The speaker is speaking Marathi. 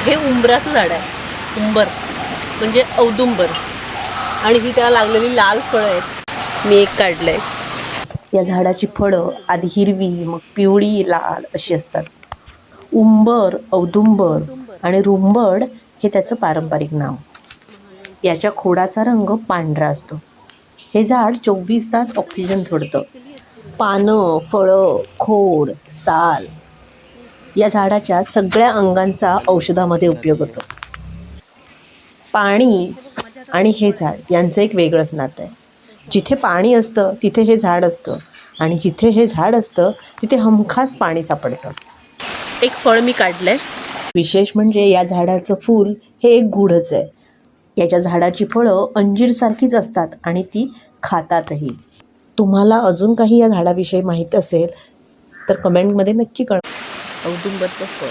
हे उंबराचं झाड आहे. उंबर म्हणजे औदुंबर. आणि ही त्याला लागलेली लाल फळं आहेत. मी एक काढलंय. या झाडाची फळं आधी हिरवी, मग पिवळी, लाल अशी असतात. उंबर, औदुंबर आणि रुंबड हे त्याचं पारंपरिक नाव. याच्या खोडाचा रंग पांढरा असतो. हे झाड 24 तास ऑक्सिजन सोडतं. पानं, फळं, खोड, साल या झाडाच्या सगळ्या अंगांचा औषधामध्ये उपयोग होतो. पाणी आणि हे झाड यांचं एक वेगळंच नातं आहे. जिथे पाणी असतं तिथे हे झाड असतं आणि जिथे हे झाड असतं तिथे हमखास पाणी सापडतं. एक फळ मी काढलंय. विशेष म्हणजे या झाडाचं फूल हे एक गूढच आहे. याच्या झाडाची फळं अंजीरसारखीच असतात आणि ती खातातही. तुम्हाला अजून काही या झाडाविषयी माहीत असेल तर कमेंटमध्ये नक्की कळवा. औदुंबरचं फळ